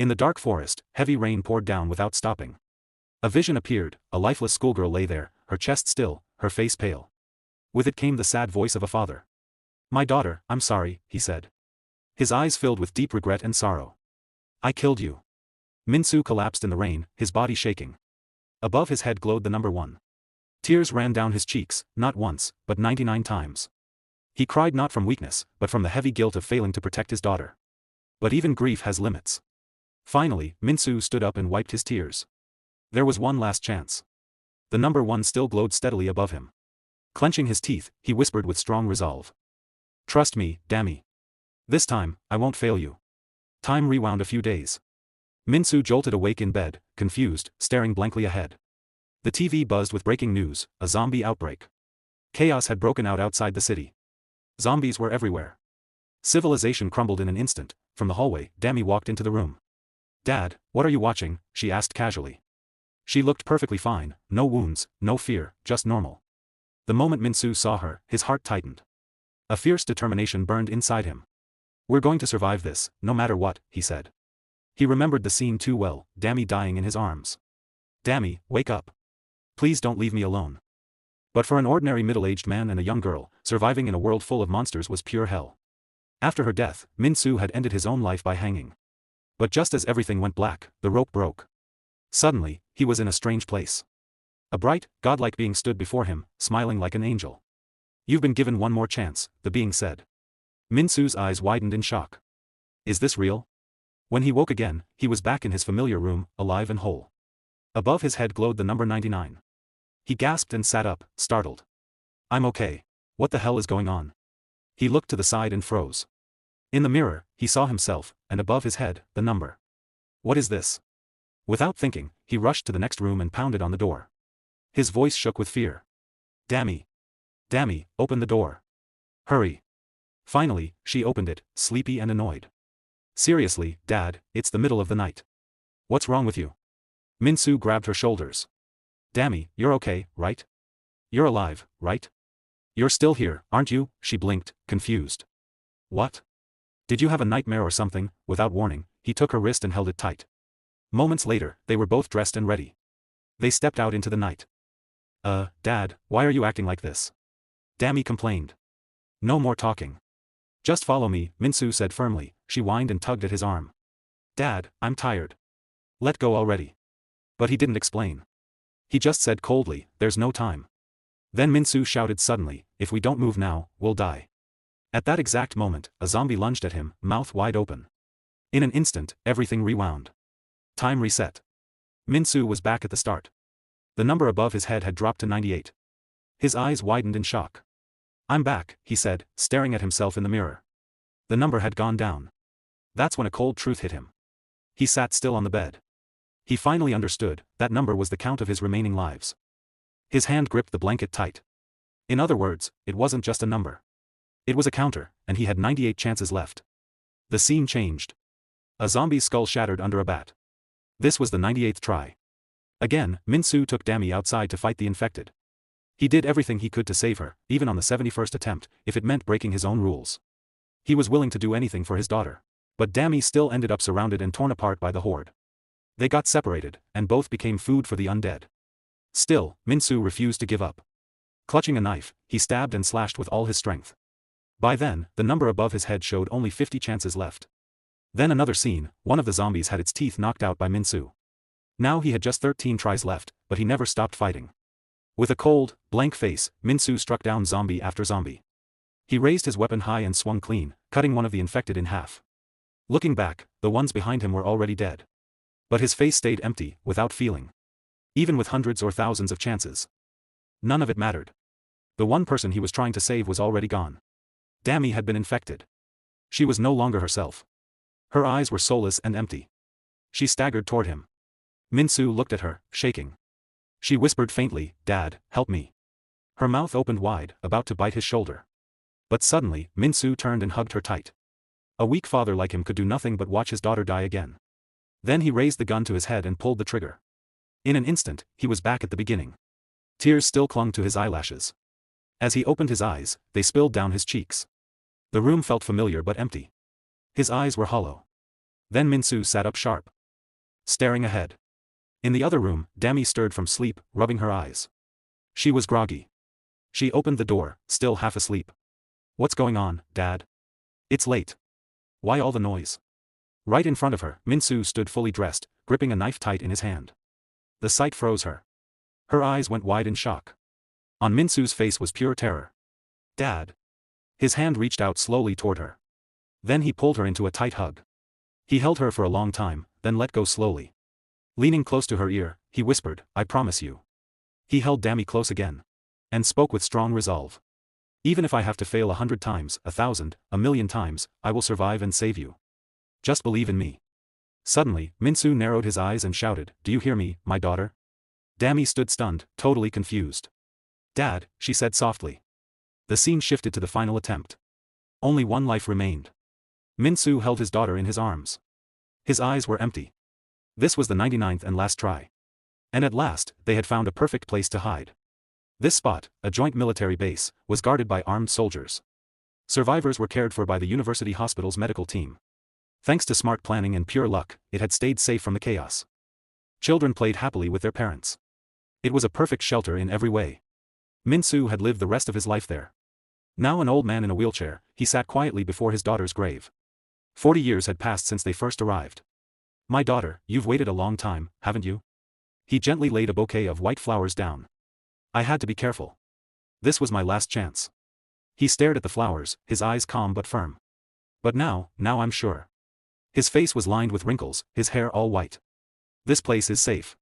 In the dark forest, heavy rain poured down without stopping. A vision appeared, a lifeless schoolgirl lay there, her chest still, her face pale. With it came the sad voice of a father. "My daughter, I'm sorry," he said. His eyes filled with deep regret and sorrow. "I killed you." Minsu collapsed in the rain, his body shaking. Above his head glowed the number 1. Tears ran down his cheeks, not once, but 99 times. He cried not from weakness, but from the heavy guilt of failing to protect his daughter. But even grief has limits. Finally, Minsu stood up and wiped his tears. There was one last chance. The number 1 still glowed steadily above him. Clenching his teeth, he whispered with strong resolve. "Trust me, Dammy. This time, I won't fail you." Time rewound a few days. Minsu jolted awake in bed, confused, staring blankly ahead. The TV buzzed with breaking news, a zombie outbreak. Chaos had broken out outside the city. Zombies were everywhere. Civilization crumbled in an instant. From the hallway, Dammy walked into the room. "Dad, what are you watching?" she asked casually. She looked perfectly fine, no wounds, no fear, just normal. The moment Minsu saw her, his heart tightened. A fierce determination burned inside him. "We're going to survive this, no matter what," he said. He remembered the scene too well, Dammy dying in his arms. "Dammy, wake up. Please don't leave me alone." But for an ordinary middle-aged man and a young girl, surviving in a world full of monsters was pure hell. After her death, Minsu had ended his own life by hanging. But just as everything went black, the rope broke. Suddenly, he was in a strange place. A bright, godlike being stood before him, smiling like an angel. "You've been given one more chance," the being said. Minsu's eyes widened in shock. Is this real? When he woke again, he was back in his familiar room, alive and whole. Above his head glowed the number 99. He gasped and sat up, startled. "I'm okay. What the hell is going on?" He looked to the side and froze. In the mirror, he saw himself, and above his head, the number. "What is this?" Without thinking, he rushed to the next room and pounded on the door. His voice shook with fear. "Dammy. Dammy, open the door. Hurry." Finally, she opened it, sleepy and annoyed. "Seriously, Dad, it's the middle of the night. What's wrong with you?" Minsu grabbed her shoulders. "Dammy, you're okay, right? You're alive, right? You're still here, aren't you?" She blinked, confused. "What? Did you have a nightmare or something?" Without warning, he took her wrist and held it tight. Moments later, they were both dressed and ready. They stepped out into the night. Dad, why are you acting like this?" Dammy complained. "No more talking. Just follow me," Minsu said firmly. She whined and tugged at his arm. "Dad, I'm tired. Let go already." But he didn't explain. He just said coldly, "There's no time." Then Minsu shouted suddenly, "If we don't move now, we'll die." At that exact moment, a zombie lunged at him, mouth wide open. In an instant, everything rewound. Time reset. Minsu was back at the start. The number above his head had dropped to 98. His eyes widened in shock. "I'm back," he said, staring at himself in the mirror. The number had gone down. That's when a cold truth hit him. He sat still on the bed. He finally understood, that number was the count of his remaining lives. His hand gripped the blanket tight. In other words, it wasn't just a number. It was a counter, and he had 98 chances left. The scene changed. A zombie's skull shattered under a bat. This was the 98th try. Again, Minsu took Dammy outside to fight the infected. He did everything he could to save her, even on the 71st attempt, if it meant breaking his own rules. He was willing to do anything for his daughter. But Dammy still ended up surrounded and torn apart by the horde. They got separated, and both became food for the undead. Still, Minsu refused to give up. Clutching a knife, he stabbed and slashed with all his strength. By then, the number above his head showed only 50 chances left. Then another scene, one of the zombies had its teeth knocked out by Minsu. Now he had just 13 tries left, but he never stopped fighting. With a cold, blank face, Minsu struck down zombie after zombie. He raised his weapon high and swung clean, cutting one of the infected in half. Looking back, the ones behind him were already dead. But his face stayed empty, without feeling. Even with hundreds or thousands of chances. None of it mattered. The one person he was trying to save was already gone. Dammy had been infected. She was no longer herself. Her eyes were soulless and empty. She staggered toward him. Minsu looked at her, shaking. She whispered faintly, "Dad, help me." Her mouth opened wide, about to bite his shoulder. But suddenly, Minsu turned and hugged her tight. A weak father like him could do nothing but watch his daughter die again. Then he raised the gun to his head and pulled the trigger. In an instant, he was back at the beginning. Tears still clung to his eyelashes. As he opened his eyes, they spilled down his cheeks. The room felt familiar but empty. His eyes were hollow. Then Minsu sat up sharp, staring ahead. In the other room, Dami stirred from sleep, rubbing her eyes. She was groggy. She opened the door, still half asleep. What's going on, Dad? It's late. Why all the noise? Right in front of her, Minsu stood fully dressed, gripping a knife tight in his hand. The sight froze her. Her eyes went wide in shock. On Minsu's face was pure terror. Dad. His hand reached out slowly toward her. Then he pulled her into a tight hug. He held her for a long time, then let go slowly. Leaning close to her ear, he whispered, I promise you. He held Dami close again. And spoke with strong resolve. Even if I have to fail 100 times, 1,000, 1,000,000 times, I will survive and save you. Just believe in me. Suddenly, Minsu narrowed his eyes and shouted, Do you hear me, my daughter? Dami stood stunned, totally confused. Dad, she said softly. The scene shifted to the final attempt. Only one life remained. Minsu held his daughter in his arms. His eyes were empty. This was the 99th and last try. And at last, they had found a perfect place to hide. This spot, a joint military base, was guarded by armed soldiers. Survivors were cared for by the university hospital's medical team. Thanks to smart planning and pure luck, it had stayed safe from the chaos. Children played happily with their parents. It was a perfect shelter in every way. Minsu had lived the rest of his life there. Now an old man in a wheelchair, he sat quietly before his daughter's grave. 40 years had passed since they first arrived. My daughter, you've waited a long time, haven't you? He gently laid a bouquet of white flowers down. I had to be careful. This was my last chance. He stared at the flowers, his eyes calm but firm. But now I'm sure. His face was lined with wrinkles, his hair all white. This place is safe.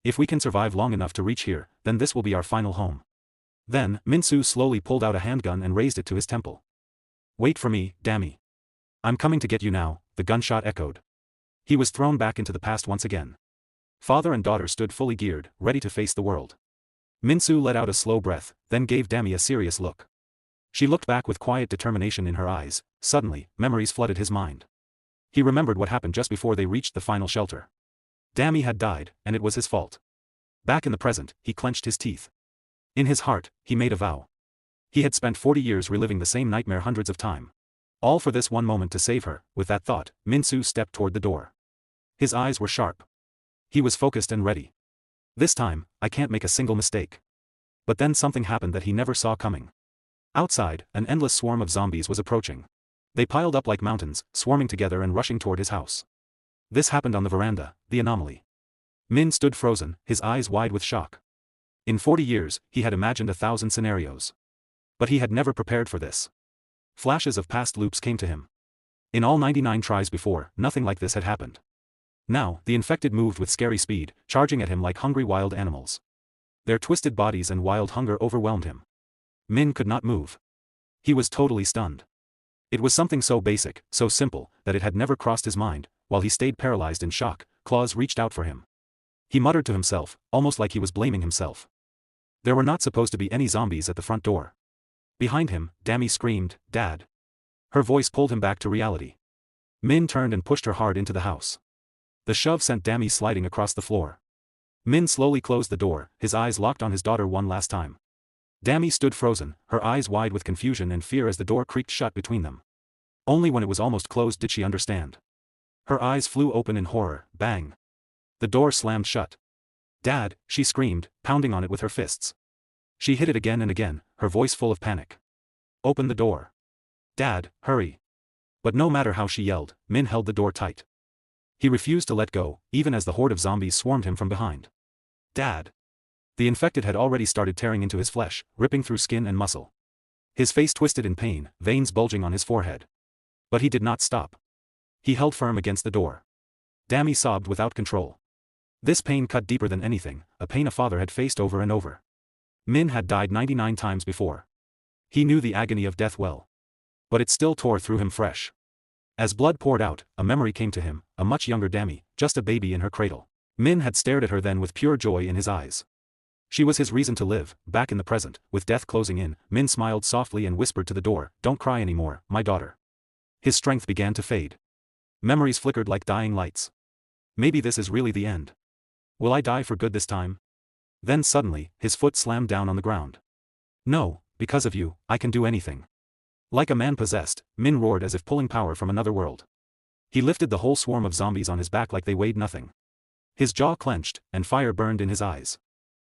If we can survive long enough to reach here, then this will be our final home. Then, Minsu slowly pulled out a handgun and raised it to his temple. Wait for me, Dami. I'm coming to get you now, the gunshot echoed. He was thrown back into the past once again. Father and daughter stood fully geared, ready to face the world. Minsu let out a slow breath, then gave Dami a serious look. She looked back with quiet determination in her eyes. Suddenly, memories flooded his mind. He remembered what happened just before they reached the final shelter. Dami had died, and it was his fault. Back in the present, he clenched his teeth. In his heart, he made a vow. He had spent 40 years reliving the same nightmare hundreds of times. All for this one moment to save her. With that thought, Minsu stepped toward the door. His eyes were sharp. He was focused and ready. This time, I can't make a single mistake. But then something happened that he never saw coming. Outside, an endless swarm of zombies was approaching. They piled up like mountains, swarming together and rushing toward his house. This happened on the veranda, the anomaly. Min stood frozen, his eyes wide with shock. In 40 years, he had imagined 1,000 scenarios. But he had never prepared for this. Flashes of past loops came to him. In all 99 tries before, nothing like this had happened. Now, the infected moved with scary speed, charging at him like hungry wild animals. Their twisted bodies and wild hunger overwhelmed him. Min could not move. He was totally stunned. It was something so basic, so simple, that it had never crossed his mind. While he stayed paralyzed in shock, claws reached out for him. He muttered to himself, almost like he was blaming himself. There were not supposed to be any zombies at the front door. Behind him, Dami screamed, Dad. Her voice pulled him back to reality. Min turned and pushed her hard into the house. The shove sent Dami sliding across the floor. Min slowly closed the door, his eyes locked on his daughter one last time. Dami stood frozen, her eyes wide with confusion and fear as the door creaked shut between them. Only when it was almost closed did she understand. Her eyes flew open in horror, bang. The door slammed shut. Dad, she screamed, pounding on it with her fists. She hit it again and again, her voice full of panic. Open the door. Dad, hurry. But no matter how she yelled, Min held the door tight. He refused to let go, even as the horde of zombies swarmed him from behind. Dad. The infected had already started tearing into his flesh, ripping through skin and muscle. His face twisted in pain, veins bulging on his forehead. But he did not stop. He held firm against the door. Dami sobbed without control. This pain cut deeper than anything, a pain a father had faced over and over. Min had died 99 times before. He knew the agony of death well. But it still tore through him fresh. As blood poured out, a memory came to him, a much younger Dami, just a baby in her cradle. Min had stared at her then with pure joy in his eyes. She was his reason to live. Back in the present, with death closing in, Min smiled softly and whispered to the door, Don't cry anymore, my daughter. His strength began to fade. Memories flickered like dying lights. Maybe this is really the end. Will I die for good this time? Then suddenly, his foot slammed down on the ground. No, because of you, I can do anything. Like a man possessed, Min roared as if pulling power from another world. He lifted the whole swarm of zombies on his back like they weighed nothing. His jaw clenched, and fire burned in his eyes.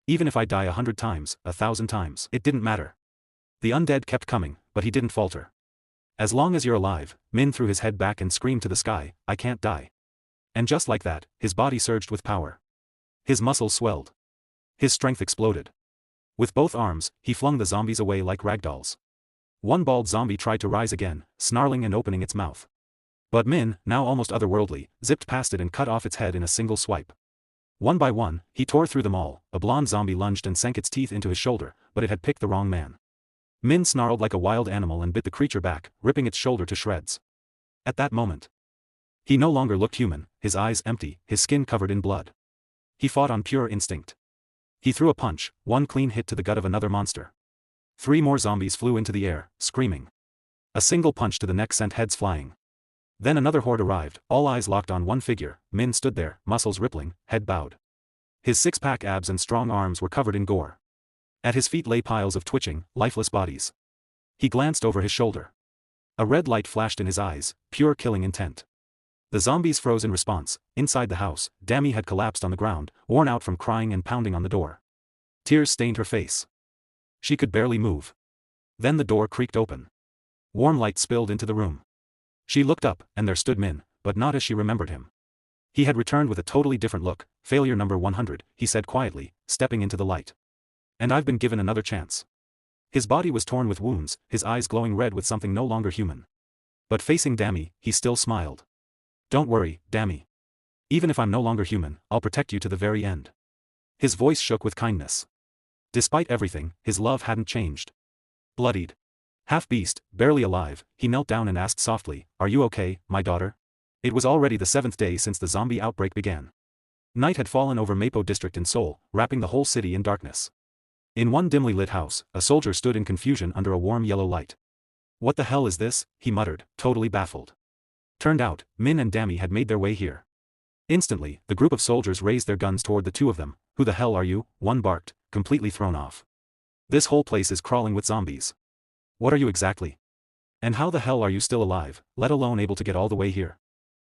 Even if I die 100 times, 1,000 times, it didn't matter. The undead kept coming, but he didn't falter. As long as you're alive, Min threw his head back and screamed to the sky, I can't die. And just like that, his body surged with power. His muscles swelled. His strength exploded. With both arms, he flung the zombies away like ragdolls. One bald zombie tried to rise again, snarling and opening its mouth. But Min, now almost otherworldly, zipped past it and cut off its head in a single swipe. One by one, he tore through them all. A blonde zombie lunged and sank its teeth into his shoulder, but it had picked the wrong man. Min snarled like a wild animal and bit the creature back, ripping its shoulder to shreds. At that moment, he no longer looked human, his eyes empty, his skin covered in blood. He fought on pure instinct. He threw a punch, one clean hit to the gut of another monster. 3 more zombies flew into the air, screaming. A single punch to the neck sent heads flying. Then another horde arrived, all eyes locked on one figure. Min stood there, muscles rippling, head bowed. His six-pack abs and strong arms were covered in gore. At his feet lay piles of twitching, lifeless bodies. He glanced over his shoulder. A red light flashed in his eyes, pure killing intent. The zombies froze in response. Inside the house, Dami had collapsed on the ground, worn out from crying and pounding on the door. Tears stained her face. She could barely move. Then the door creaked open. Warm light spilled into the room. She looked up, and there stood Min, but not as she remembered him. He had returned with a totally different look. Failure number 100, he said quietly, stepping into the light. And I've been given another chance. His body was torn with wounds, his eyes glowing red with something no longer human. But facing Dami, he still smiled. Don't worry, Dami. Even if I'm no longer human, I'll protect you to the very end. His voice shook with kindness. Despite everything, his love hadn't changed. Bloodied, half-beast, barely alive, he knelt down and asked softly, Are you okay, my daughter? It was already the 7th day since the zombie outbreak began. Night had fallen over Mapo district in Seoul, wrapping the whole city in darkness. In one dimly lit house, a soldier stood in confusion under a warm yellow light. What the hell is this? He muttered, totally baffled. Turned out, Min and Dami had made their way here. Instantly, the group of soldiers raised their guns toward the two of them. Who the hell are you? One barked, completely thrown off. This whole place is crawling with zombies. What are you exactly? And how the hell are you still alive, let alone able to get all the way here?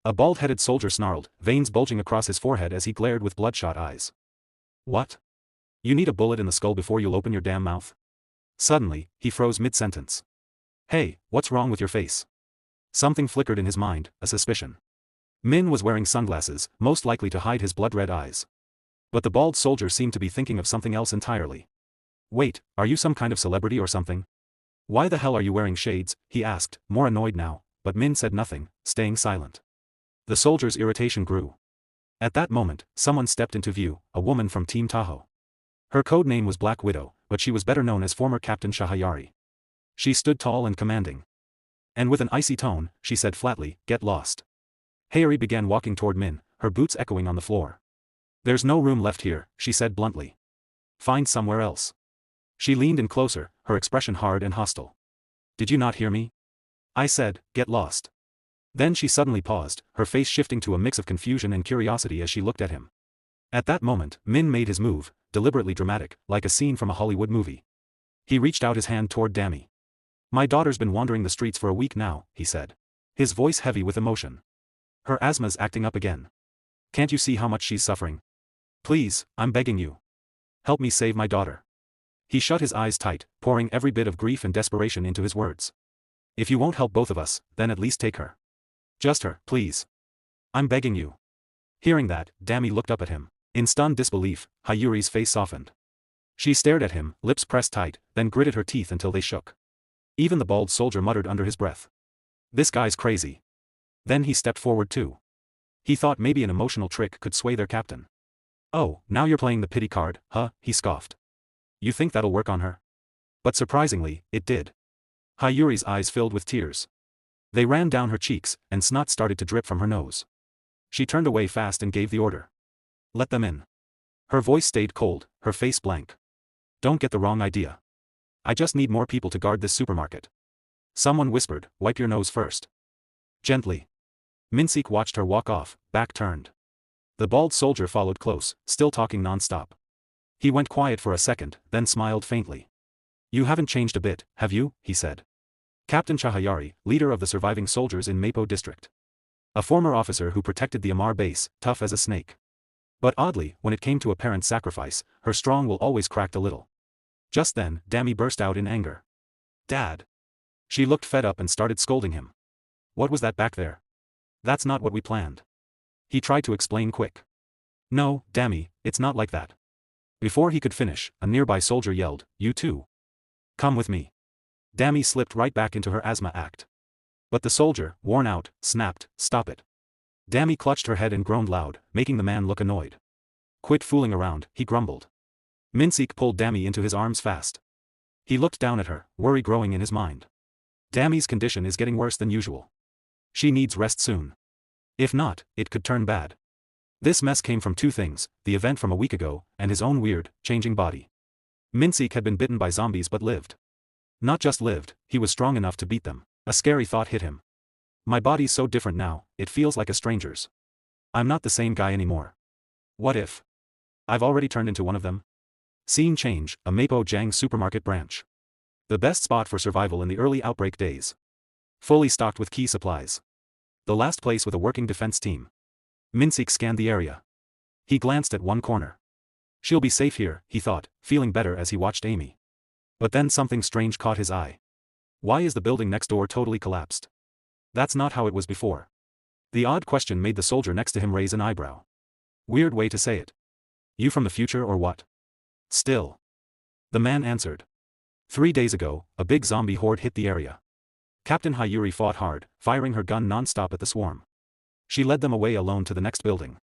A bald-headed soldier snarled, veins bulging across his forehead as he glared with bloodshot eyes. What? You need a bullet in the skull before you'll open your damn mouth? Suddenly, he froze mid-sentence. Hey, what's wrong with your face? Something flickered in his mind, a suspicion. Min was wearing sunglasses, most likely to hide his blood-red eyes. But the bald soldier seemed to be thinking of something else entirely. Wait, are you some kind of celebrity or something? Why the hell are you wearing shades? He asked, more annoyed now, but Min said nothing, staying silent. The soldier's irritation grew. At that moment, someone stepped into view, a woman from Team Tahoe. Her code name was Black Widow, but she was better known as former Captain Shahayari. She stood tall and commanding. And with an icy tone, she said flatly, Get lost. Hayari began walking toward Min, her boots echoing on the floor. There's no room left here, she said bluntly. Find somewhere else. She leaned in closer, her expression hard and hostile. Did you not hear me? I said, get lost. Then she suddenly paused, her face shifting to a mix of confusion and curiosity as she looked at him. At that moment, Min made his move, deliberately dramatic, like a scene from a Hollywood movie. He reached out his hand toward Dami. My daughter's been wandering the streets for a week now, he said. His voice heavy with emotion. Her asthma's acting up again. Can't you see how much she's suffering? Please, I'm begging you. Help me save my daughter. He shut his eyes tight, pouring every bit of grief and desperation into his words. If you won't help both of us, then at least take her. Just her, please. I'm begging you. Hearing that, Dami looked up at him. In stunned disbelief, Hayuri's face softened. She stared at him, lips pressed tight, then gritted her teeth until they shook. Even the bald soldier muttered under his breath. This guy's crazy. Then he stepped forward too. He thought maybe an emotional trick could sway their captain. Oh, now you're playing the pity card, huh? He scoffed. You think that'll work on her? But surprisingly, it did. Hayuri's eyes filled with tears. They ran down her cheeks, and snot started to drip from her nose. She turned away fast and gave the order. Let them in. Her voice stayed cold, her face blank. Don't get the wrong idea. I just need more people to guard this supermarket. Someone whispered, wipe your nose first. Gently. Minsik watched her walk off, back turned. The bald soldier followed close, still talking non-stop. He went quiet for a second, then smiled faintly. You haven't changed a bit, have you? He said. Captain Chahayari, leader of the surviving soldiers in Mapo district. A former officer who protected the Amar base, tough as a snake. But oddly, when it came to a parent's sacrifice, her strong will always cracked a little. Just then, Dammy burst out in anger. Dad! She looked fed up and started scolding him. What was that back there? That's not what we planned. He tried to explain quick. No, Dammy, it's not like that. Before he could finish, a nearby soldier yelled, you too. Come with me. Dammy slipped right back into her asthma act. But the soldier, worn out, snapped, stop it. Dammy clutched her head and groaned loud, making the man look annoyed. Quit fooling around, he grumbled. Minsik pulled Dammy into his arms fast. He looked down at her, worry growing in his mind. Dammy's condition is getting worse than usual. She needs rest soon. If not, it could turn bad. This mess came from two things, the event from a week ago, and his own weird, changing body. Minsik had been bitten by zombies but lived. Not just lived, he was strong enough to beat them. A scary thought hit him. My body's so different now, it feels like a stranger's. I'm not the same guy anymore. What if I've already turned into one of them? Scene change, a Mapo Jang supermarket branch. The best spot for survival in the early outbreak days. Fully stocked with key supplies. The last place with a working defense team. Minsik scanned the area. He glanced at one corner. She'll be safe here, he thought, feeling better as he watched Amy. But then something strange caught his eye. Why is the building next door totally collapsed? That's not how it was before. The odd question made the soldier next to him raise an eyebrow. Weird way to say it. You from the future or what? Still. The man answered. 3 days ago, a big zombie horde hit the area. Captain Hayuri fought hard, firing her gun non-stop at the swarm. She led them away alone to the next building.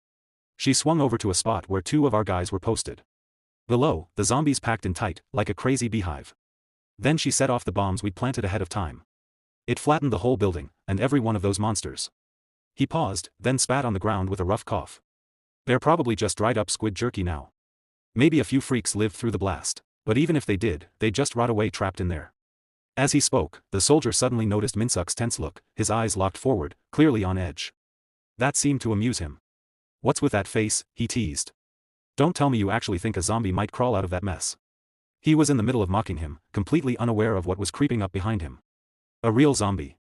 She swung over to a spot where 2 of our guys were posted. Below, the zombies packed in tight, like a crazy beehive. Then she set off the bombs we'd planted ahead of time. It flattened the whole building, and every one of those monsters. He paused, then spat on the ground with a rough cough. They're probably just dried up squid jerky now. Maybe a few freaks lived through the blast, but even if they did, they'd just rot away trapped in there. As he spoke, the soldier suddenly noticed Minsuk's tense look, his eyes locked forward, clearly on edge. That seemed to amuse him. What's with that face, he teased. Don't tell me you actually think a zombie might crawl out of that mess. He was in the middle of mocking him, completely unaware of what was creeping up behind him. A real zombie.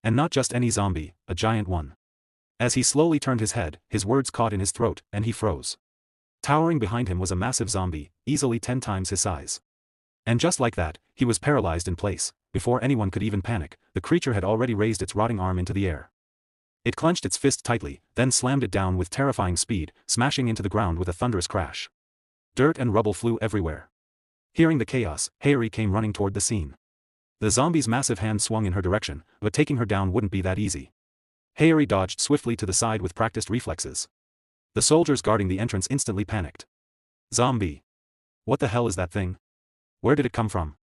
And not just any zombie, a giant one. As he slowly turned his head, his words caught in his throat, and he froze. Towering behind him was a massive zombie, easily 10 times his size. And just like that, he was paralyzed in place. Before anyone could even panic, the creature had already raised its rotting arm into the air. It clenched its fist tightly, then slammed it down with terrifying speed, smashing into the ground with a thunderous crash. Dirt and rubble flew everywhere. Hearing the chaos, Hayuri came running toward the scene. The zombie's massive hand swung in her direction, but taking her down wouldn't be that easy. Hayuri dodged swiftly to the side with practiced reflexes. The soldiers guarding the entrance instantly panicked. Zombie. What the hell is that thing? Where did it come from?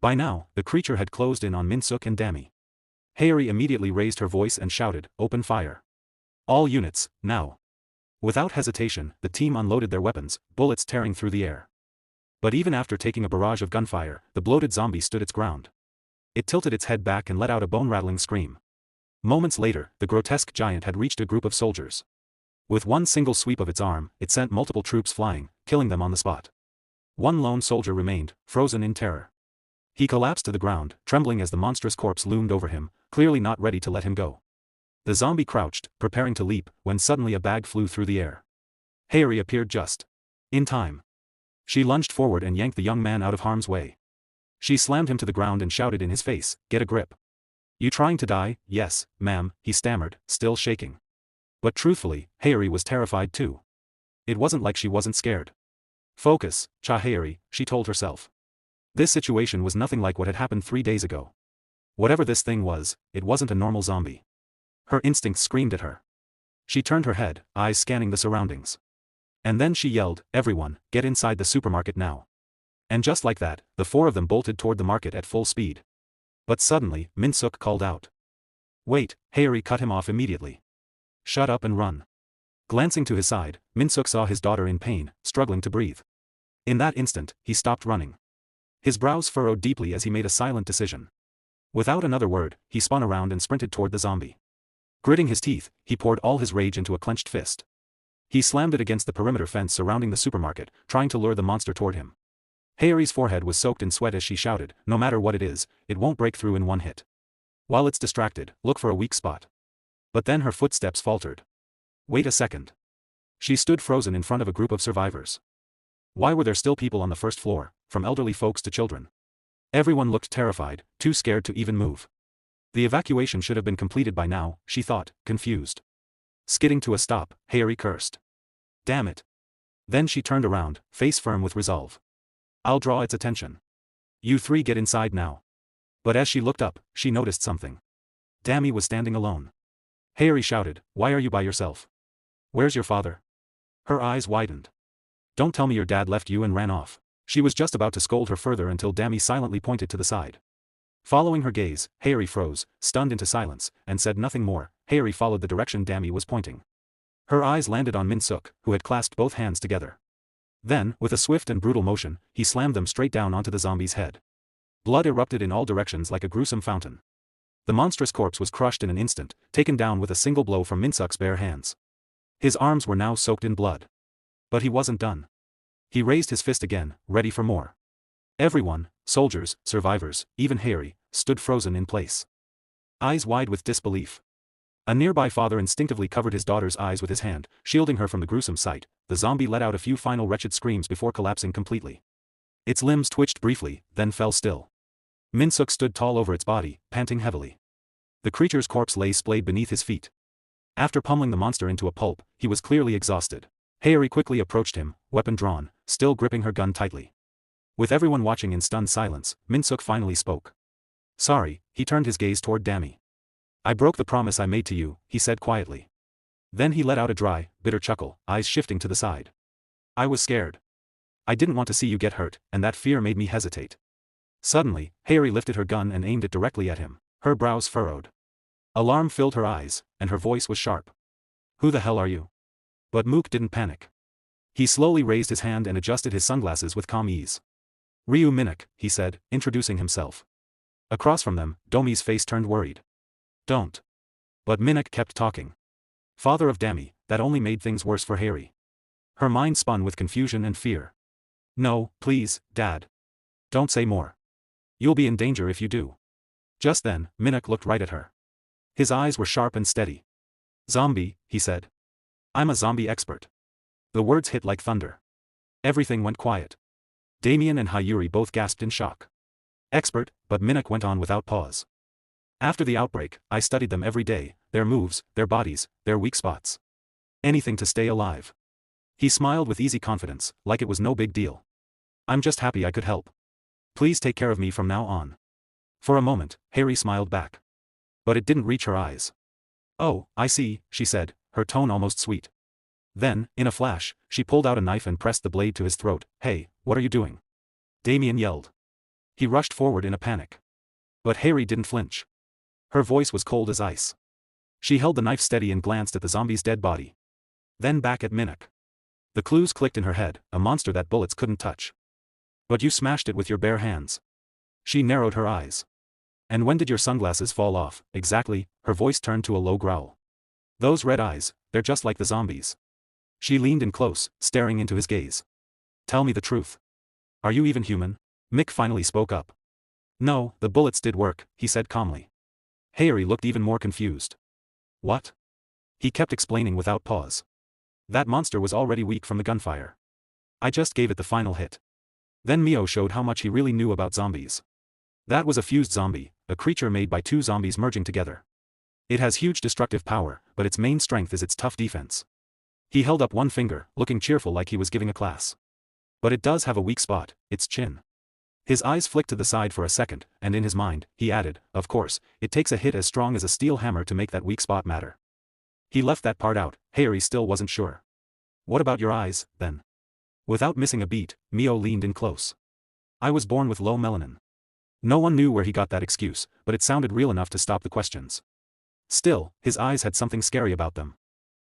By now, the creature had closed in on Minsuk and Dammy. Hayuri immediately raised her voice and shouted, "Open fire. All units, now." Without hesitation, the team unloaded their weapons, bullets tearing through the air. But even after taking a barrage of gunfire, the bloated zombie stood its ground. It tilted its head back and let out a bone-rattling scream. Moments later, the grotesque giant had reached a group of soldiers. With one single sweep of its arm, it sent multiple troops flying, killing them on the spot. One lone soldier remained, frozen in terror. He collapsed to the ground, trembling as the monstrous corpse loomed over him, clearly not ready to let him go. The zombie crouched, preparing to leap, when suddenly a bag flew through the air. Hayuri appeared just in time. She lunged forward and yanked the young man out of harm's way. She slammed him to the ground and shouted in his face, "Get a grip." "You trying to die?" "Yes, ma'am," he stammered, still shaking. But truthfully, Hayuri was terrified too. It wasn't like she wasn't scared. Focus, Hayuri, she told herself. This situation was nothing like what had happened 3 days ago. Whatever this thing was, it wasn't a normal zombie. Her instincts screamed at her. She turned her head, eyes scanning the surroundings. And then she yelled, "Everyone, get inside the supermarket now." And just like that, the 4 of them bolted toward the market at full speed. But suddenly, Minsuk called out. "Wait," Hayuri cut him off immediately. "Shut up and run." Glancing to his side, Minsuk saw his daughter in pain, struggling to breathe. In that instant, he stopped running. His brows furrowed deeply as he made a silent decision. Without another word, he spun around and sprinted toward the zombie. Gritting his teeth, he poured all his rage into a clenched fist. He slammed it against the perimeter fence surrounding the supermarket, trying to lure the monster toward him. Hayuri's forehead was soaked in sweat as she shouted, "No matter what it is, it won't break through in one hit. While it's distracted, look for a weak spot." But then her footsteps faltered. Wait a second. She stood frozen in front of a group of survivors. Why were there still people on the first floor, from elderly folks to children? Everyone looked terrified, too scared to even move. The evacuation should have been completed by now, she thought, confused. Skidding to a stop, Harry cursed. Damn it. Then she turned around, face firm with resolve. I'll draw its attention. You three get inside now. But as she looked up, she noticed something. Dami was standing alone. Harry shouted, why are you by yourself? Where's your father? Her eyes widened. Don't tell me your dad left you and ran off. She was just about to scold her further until Dami silently pointed to the side. Following her gaze, Harry froze, stunned into silence, and said nothing more. Harry followed the direction Dami was pointing. Her eyes landed on Min-suk, who had clasped both hands together. Then, with a swift and brutal motion, he slammed them straight down onto the zombie's head. Blood erupted in all directions like a gruesome fountain. The monstrous corpse was crushed in an instant, taken down with a single blow from Min-suk's bare hands. His arms were now soaked in blood. But he wasn't done. He raised his fist again, ready for more. Everyone, soldiers, survivors, even Harry, stood frozen in place. Eyes wide with disbelief. A nearby father instinctively covered his daughter's eyes with his hand, shielding her from the gruesome sight. The zombie let out a few final wretched screams before collapsing completely. Its limbs twitched briefly, then fell still. Min-suk stood tall over its body, panting heavily. The creature's corpse lay splayed beneath his feet. After pummeling the monster into a pulp, he was clearly exhausted. Harry quickly approached him, weapon drawn, still gripping her gun tightly. With everyone watching in stunned silence, Min-suk finally spoke. Sorry, he turned his gaze toward Dami. I broke the promise I made to you, he said quietly. Then he let out a dry, bitter chuckle, eyes shifting to the side. I was scared. I didn't want to see you get hurt, and that fear made me hesitate. Suddenly, Harry lifted her gun and aimed it directly at him, her brows furrowed. Alarm filled her eyes, and her voice was sharp. Who the hell are you? But Mook didn't panic. He slowly raised his hand and adjusted his sunglasses with calm ease. Ryu Minuk, he said, introducing himself. Across from them, Domi's face turned worried. Don't. But Minuk kept talking. Father of Dami, that only made things worse for Harry. Her mind spun with confusion and fear. No, please, Dad. Don't say more. You'll be in danger if you do. Just then, Minuk looked right at her. His eyes were sharp and steady. Zombie, he said. I'm a zombie expert. The words hit like thunder. Everything went quiet. Damien and Hayuri both gasped in shock. Expert, but Minuk went on without pause. After the outbreak, I studied them every day, their moves, their bodies, their weak spots. Anything to stay alive. He smiled with easy confidence, like it was no big deal. I'm just happy I could help. Please take care of me from now on. For a moment, Harry smiled back. But it didn't reach her eyes. Oh, I see, she said, her tone almost sweet. Then, in a flash, she pulled out a knife and pressed the blade to his throat. Hey, what are you doing? Damien yelled. He rushed forward in a panic. But Harry didn't flinch. Her voice was cold as ice. She held the knife steady and glanced at the zombie's dead body. Then back at Minuk. The clues clicked in her head, a monster that bullets couldn't touch. But you smashed it with your bare hands. She narrowed her eyes. And when did your sunglasses fall off, exactly? Her voice turned to a low growl. Those red eyes, they're just like the zombies. She leaned in close, staring into his gaze. Tell me the truth. Are you even human? Mick finally spoke up. No, the bullets did work, he said calmly. Harry looked even more confused. What? He kept explaining without pause. That monster was already weak from the gunfire. I just gave it the final hit. Then Mio showed how much he really knew about zombies. That was a fused zombie, a creature made by two zombies merging together. It has huge destructive power, but its main strength is its tough defense. He held up one finger, looking cheerful like he was giving a class. But it does have a weak spot, its chin. His eyes flicked to the side for a second, and in his mind, he added, of course, it takes a hit as strong as a steel hammer to make that weak spot matter. He left that part out. Harry still wasn't sure. What about your eyes, then? Without missing a beat, Mio leaned in close. I was born with low melanin. No one knew where he got that excuse, but it sounded real enough to stop the questions. Still, his eyes had something scary about them.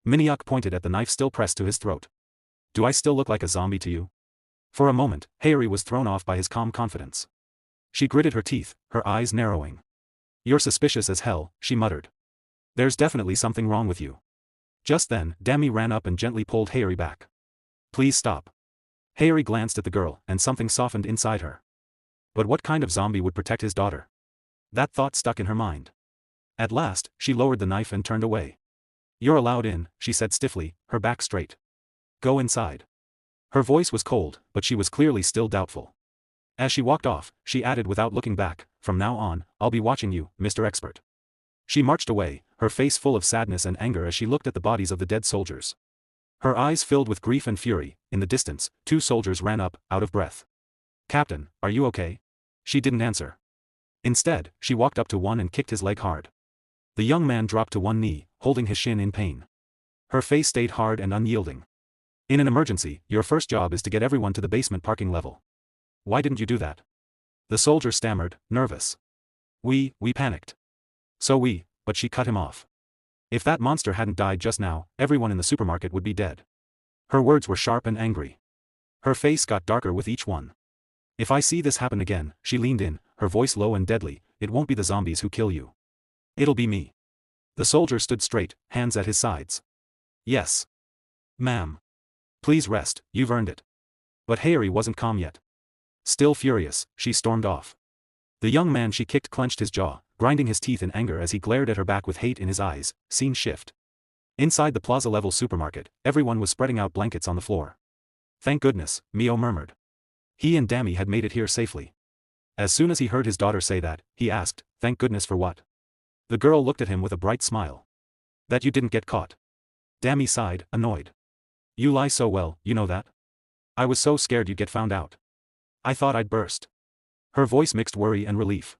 Miniuk pointed at the knife still pressed to his throat. Do I still look like a zombie to you? For a moment, Harry was thrown off by his calm confidence. She gritted her teeth, her eyes narrowing. You're suspicious as hell, she muttered. There's definitely something wrong with you. Just then, Dami ran up and gently pulled Harry back. Please stop. Harry glanced at the girl, and something softened inside her. But what kind of zombie would protect his daughter? That thought stuck in her mind. At last, she lowered the knife and turned away. "You're allowed in," she said stiffly, her back straight. "Go inside." Her voice was cold, but she was clearly still doubtful. As she walked off, she added without looking back, "From now on, I'll be watching you, Mr. Expert." She marched away, her face full of sadness and anger as she looked at the bodies of the dead soldiers. Her eyes filled with grief and fury. In the distance, 2 soldiers ran up, out of breath. "Captain, are you okay?" She didn't answer. Instead, she walked up to one and kicked his leg hard. The young man dropped to one knee, holding his shin in pain. Her face stayed hard and unyielding. "In an emergency, your first job is to get everyone to the basement parking level. Why didn't you do that?" The soldier stammered, nervous. We panicked." But she cut him off. "If that monster hadn't died just now, everyone in the supermarket would be dead." Her words were sharp and angry. Her face got darker with each one. "If I see this happen again," she leaned in, her voice low and deadly, "it won't be the zombies who kill you. It'll be me." The soldier stood straight, hands at his sides. "Yes. Ma'am. Please rest, you've earned it." But Hayuri wasn't calm yet. Still furious, she stormed off. The young man she kicked clenched his jaw, grinding his teeth in anger as he glared at her back with hate in his eyes. Scene shift. Inside the plaza-level supermarket, everyone was spreading out blankets on the floor. "Thank goodness," Mio murmured. He and Dami had made it here safely. As soon as he heard his daughter say that, he asked, "Thank goodness for what?" The girl looked at him with a bright smile. "That you didn't get caught." Dami sighed, annoyed. "You lie so well, you know that? I was so scared you'd get found out. I thought I'd burst." Her voice mixed worry and relief.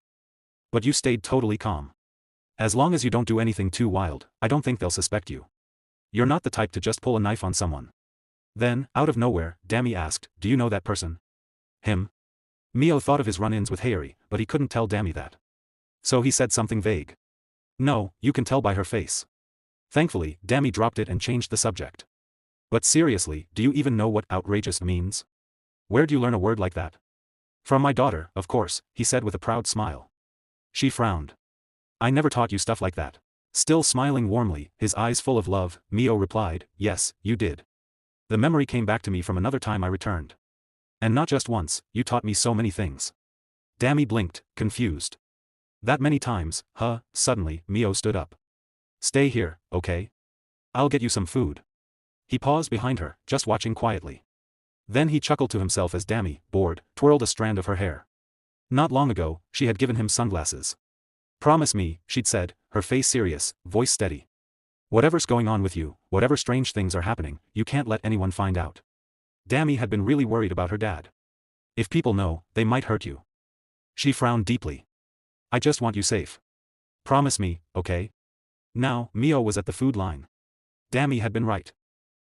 "But you stayed totally calm. As long as you don't do anything too wild, I don't think they'll suspect you. You're not the type to just pull a knife on someone." Then, out of nowhere, Dami asked, "Do you know that person?" "Him?" Mio thought of his run-ins with Hayuri, but he couldn't tell Dami that. So he said something vague. "No, you can tell by her face." Thankfully, Dami dropped it and changed the subject. "But seriously, do you even know what outrageous means? Where'd you learn a word like that?" "From my daughter, of course," he said with a proud smile. She frowned. "I never taught you stuff like that." Still smiling warmly, his eyes full of love, Mio replied, "Yes, you did. The memory came back to me from another time I returned. And not just once, you taught me so many things." Dami blinked, confused. "That many times, huh?" Suddenly, Mio stood up. "Stay here, okay? I'll get you some food." He paused behind her, just watching quietly. Then he chuckled to himself as Dami, bored, twirled a strand of her hair. Not long ago, she had given him sunglasses. "Promise me," she'd said, her face serious, voice steady. "Whatever's going on with you, whatever strange things are happening, you can't let anyone find out." Dami had been really worried about her dad. "If people know, they might hurt you." She frowned deeply. "I just want you safe. Promise me, okay?" Now, Mio was at the food line. Dami had been right.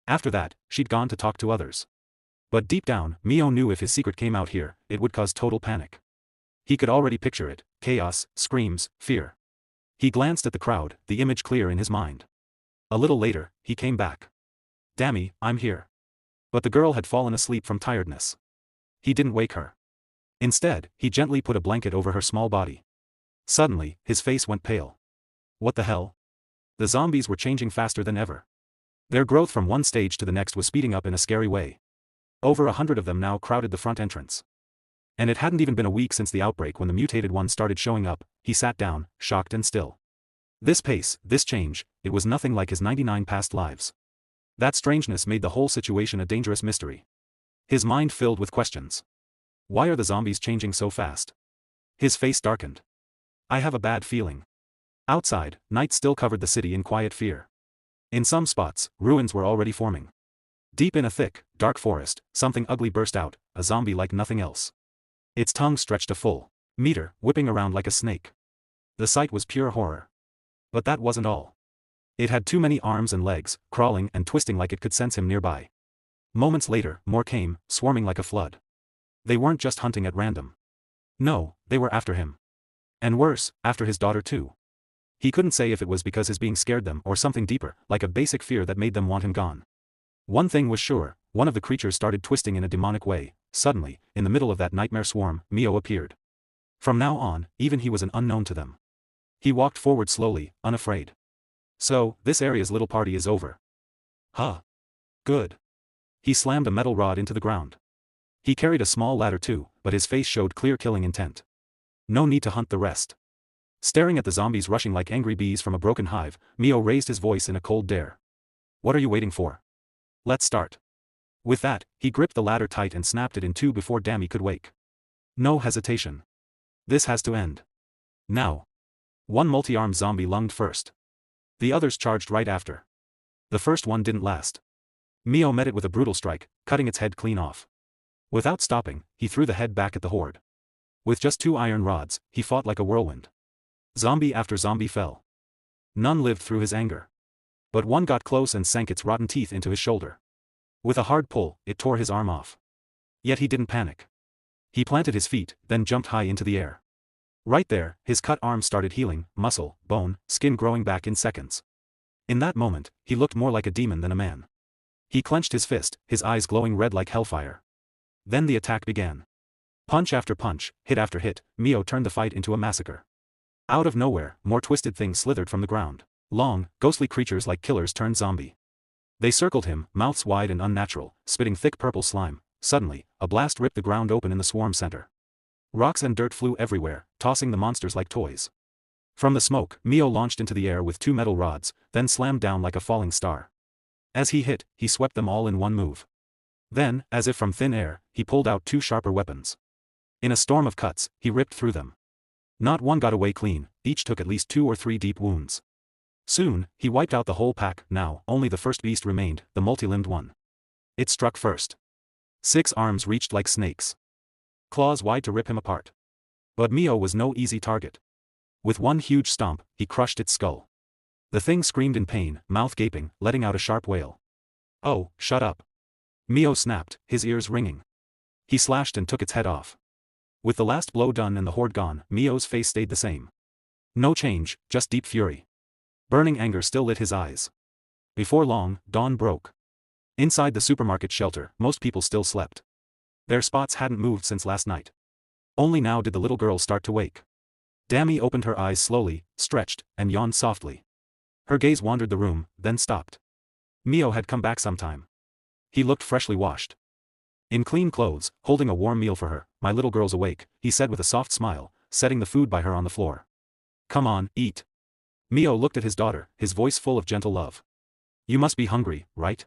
After that, she'd gone to talk to others. But deep down, Mio knew if his secret came out here, it would cause total panic. He could already picture it: chaos, screams, fear. He glanced at the crowd, the image clear in his mind. A little later, he came back. "Dami, I'm here." But the girl had fallen asleep from tiredness. He didn't wake her. Instead, he gently put a blanket over her small body. Suddenly, his face went pale. What the hell? The zombies were changing faster than ever. Their growth from one stage to the next was speeding up in a scary way. Over 100 of them now crowded the front entrance. And it hadn't even been a week since the outbreak when the mutated ones started showing up. He sat down, shocked and still. This pace, this change, it was nothing like his 99 past lives. That strangeness made the whole situation a dangerous mystery. His mind filled with questions. Why are the zombies changing so fast? His face darkened. I have a bad feeling. Outside, night still covered the city in quiet fear. In some spots, ruins were already forming. Deep in a thick, dark forest, something ugly burst out, a zombie like nothing else. Its tongue stretched a full meter, whipping around like a snake. The sight was pure horror. But that wasn't all. It had too many arms and legs, crawling and twisting like it could sense him nearby. Moments later, more came, swarming like a flood. They weren't just hunting at random. No, they were after him. And worse, after his daughter too. He couldn't say if it was because his being scared them or something deeper, like a basic fear that made them want him gone. One thing was sure, one of the creatures started twisting in a demonic way. Suddenly, in the middle of that nightmare swarm, Mio appeared. From now on, even he was an unknown to them. He walked forward slowly, unafraid. "So, this area's little party is over. Huh. Good." He slammed a metal rod into the ground. He carried a small ladder too, but his face showed clear killing intent. "No need to hunt the rest. Staring at the zombies rushing like angry bees from a broken hive, Mio raised his voice in a cold dare. What are you waiting for? Let's start. With that, he gripped the ladder tight and snapped it in two before Dammy could wake. No hesitation. This has to end. Now. One multi-armed zombie lunged first. The others charged right after. The first one didn't last. Mio met it with a brutal strike, cutting its head clean off. Without stopping, he threw the head back at the horde. With just 2 iron rods, he fought like a whirlwind. Zombie after zombie fell. None lived through his anger. But one got close and sank its rotten teeth into his shoulder. With a hard pull, it tore his arm off. Yet he didn't panic. He planted his feet, then jumped high into the air. Right there, his cut arm started healing, muscle, bone, skin growing back in seconds. In that moment, he looked more like a demon than a man. He clenched his fist, his eyes glowing red like hellfire. Then the attack began. Punch after punch, hit after hit, Mio turned the fight into a massacre. Out of nowhere, more twisted things slithered from the ground. Long, ghostly creatures like killers turned zombie. They circled him, mouths wide and unnatural, spitting thick purple slime. Suddenly, a blast ripped the ground open in the swarm center. Rocks and dirt flew everywhere, tossing the monsters like toys. From the smoke, Mio launched into the air with 2 metal rods, then slammed down like a falling star. As he hit, he swept them all in one move. Then, as if from thin air, he pulled out 2 sharper weapons. In a storm of cuts, he ripped through them. Not one got away clean, each took at least 2 or 3 deep wounds. Soon, he wiped out the whole pack. Now, only the first beast remained, the multi-limbed one. It struck first. 6 arms reached like snakes. Claws wide to rip him apart. But Mio was no easy target. With one huge stomp, he crushed its skull. The thing screamed in pain, mouth gaping, letting out a sharp wail. Oh, shut up. Mio snapped, his ears ringing. He slashed and took its head off. With the last blow done and the horde gone, Mio's face stayed the same. No change, just deep fury. Burning anger still lit his eyes. Before long, dawn broke. Inside the supermarket shelter, most people still slept. Their spots hadn't moved since last night. Only now did the little girl start to wake. Dammy opened her eyes slowly, stretched, and yawned softly. Her gaze wandered the room, then stopped. Mio had come back sometime. He looked freshly washed. In clean clothes, holding a warm meal for her. My little girl's awake, he said with a soft smile, setting the food by her on the floor. Come on, eat. Mio looked at his daughter, his voice full of gentle love. You must be hungry, right?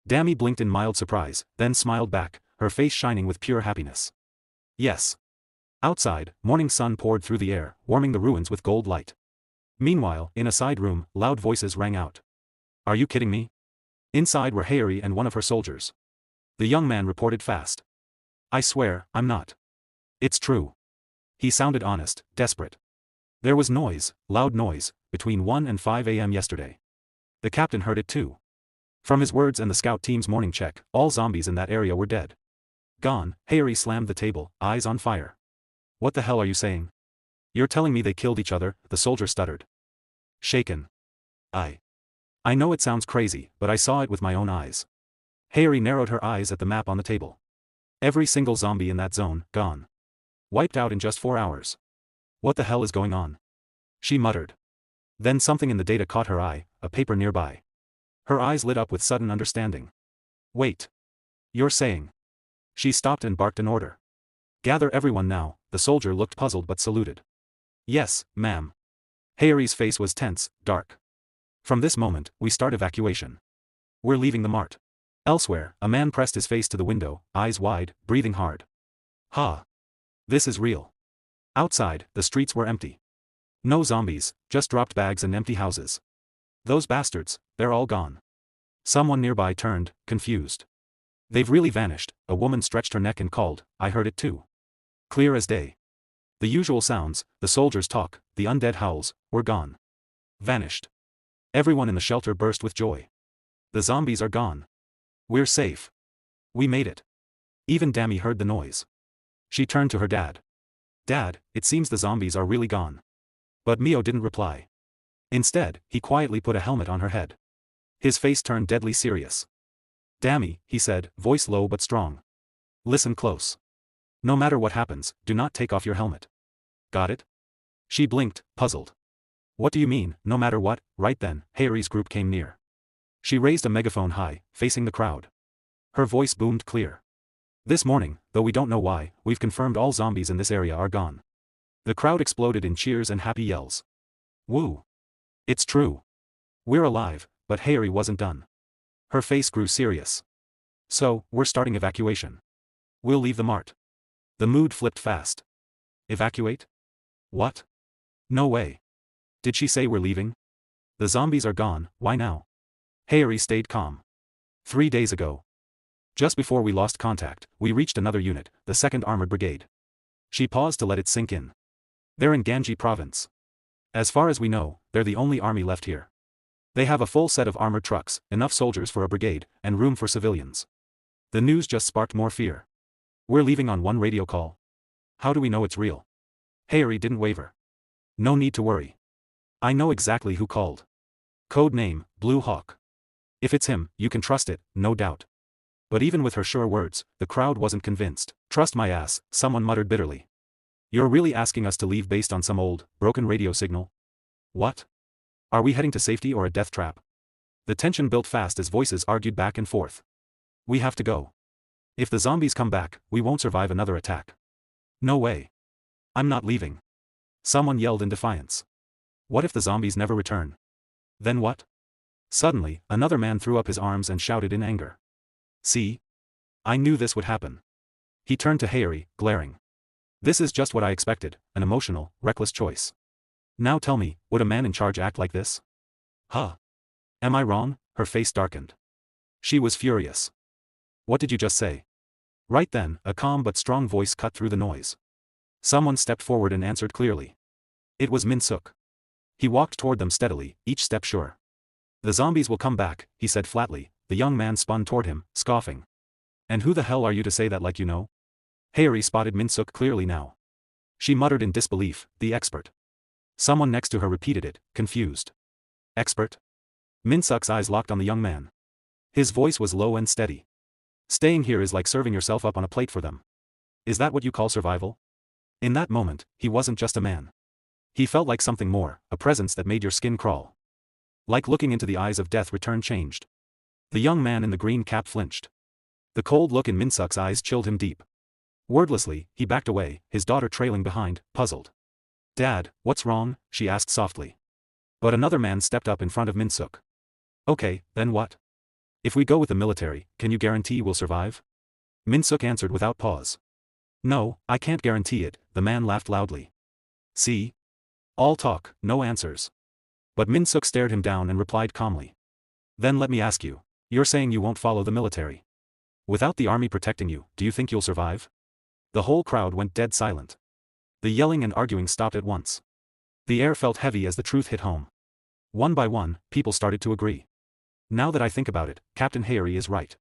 Dammy blinked in mild surprise, then smiled back, her face shining with pure happiness. Yes. Outside, morning sun poured through the air, warming the ruins with gold light. Meanwhile, in a side room, loud voices rang out. Are you kidding me? Inside were Hayuri and one of her soldiers. The young man reported fast. I swear, I'm not. It's true. He sounded honest, desperate. There was noise, loud noise, between 1 and 5 a.m. yesterday. The captain heard it too. From his words and the scout team's morning check, all zombies in that area were dead. Gone. Hayuri slammed the table, eyes on fire. What the hell are you saying? You're telling me they killed each other, the soldier stuttered. Shaken. I know it sounds crazy, but I saw it with my own eyes. Hayuri narrowed her eyes at the map on the table. Every single zombie in that zone, gone. Wiped out in just 4 hours. What the hell is going on? She muttered. Then something in the data caught her eye, a paper nearby. Her eyes lit up with sudden understanding. Wait. You're saying. She stopped and barked an order. Gather everyone now. The soldier looked puzzled but saluted. Yes, ma'am. Hayuri's face was tense, dark. From this moment, we start evacuation. We're leaving the mart. Elsewhere, a man pressed his face to the window, eyes wide, breathing hard. Ha! This is real. Outside, the streets were empty. No zombies, just dropped bags and empty houses. Those bastards, they're all gone. Someone nearby turned, confused. They've really vanished. A woman stretched her neck and called, I heard it too. Clear as day. The usual sounds, the soldiers' talk, the undead howls, were gone. Vanished. Everyone in the shelter burst with joy. The zombies are gone. We're safe. We made it. Even Dammy heard the noise. She turned to her dad. Dad, it seems the zombies are really gone. But Mio didn't reply. Instead, he quietly put a helmet on her head. His face turned deadly serious. Dammy, he said, voice low but strong. Listen close. No matter what happens, do not take off your helmet. Got it? She blinked, puzzled. What do you mean, no matter what? Right then, Hayuri's group came near. She raised a megaphone high, facing the crowd. Her voice boomed clear. This morning, though we don't know why, we've confirmed all zombies in this area are gone. The crowd exploded in cheers and happy yells. Woo. It's true. We're alive, but Harry wasn't done. Her face grew serious. So, we're starting evacuation. We'll leave the mart. The mood flipped fast. Evacuate? What? No way. Did she say we're leaving? The zombies are gone, why now? Harry stayed calm. 3 days ago. Just before we lost contact, we reached another unit, the 2nd Armored Brigade. She paused to let it sink in. They're in Ganji province. As far as we know, they're the only army left here. They have a full set of armored trucks, enough soldiers for a brigade, and room for civilians. The news just sparked more fear. We're leaving on one radio call. How do we know it's real? Harry didn't waver. No need to worry. I know exactly who called. Code name, Blue Hawk. If it's him, you can trust it, no doubt. But even with her sure words, the crowd wasn't convinced. Trust my ass, someone muttered bitterly. You're really asking us to leave based on some old, broken radio signal? What? Are we heading to safety or a death trap? The tension built fast as voices argued back and forth. We have to go. If the zombies come back, we won't survive another attack. No way. I'm not leaving. Someone yelled in defiance. What if the zombies never return? Then what? Suddenly, another man threw up his arms and shouted in anger. See? I knew this would happen. He turned to Harry, glaring. This is just what I expected, an emotional, reckless choice. Now tell me, would a man in charge act like this? Huh? Am I wrong? Her face darkened. She was furious. What did you just say? Right then, a calm but strong voice cut through the noise. Someone stepped forward and answered clearly. It was Min-suk. He walked toward them steadily, each step sure. The zombies will come back, he said flatly. The young man spun toward him, scoffing. And who the hell are you to say that like you know? Harry spotted Min-suk clearly now. She muttered in disbelief, the expert. Someone next to her repeated it, confused. Expert? Min-suk's eyes locked on the young man. His voice was low and steady. Staying here is like serving yourself up on a plate for them. Is that what you call survival? In that moment, he wasn't just a man. He felt like something more, a presence that made your skin crawl. Like looking into the eyes of death returned changed. The young man in the green cap flinched. The cold look in Min-suk's eyes chilled him deep. Wordlessly, he backed away, his daughter trailing behind, puzzled. Dad, what's wrong? She asked softly. But another man stepped up in front of Min-suk. Okay, then what? If we go with the military, can you guarantee we'll survive? Min-suk answered without pause. No, I can't guarantee it, the man laughed loudly. See? All talk, no answers. But Min-suk stared him down and replied calmly. Then let me ask you. You're saying you won't follow the military. Without the army protecting you, do you think you'll survive? The whole crowd went dead silent. The yelling and arguing stopped at once. The air felt heavy as the truth hit home. One by one, people started to agree. Now that I think about it, Captain Harry is right.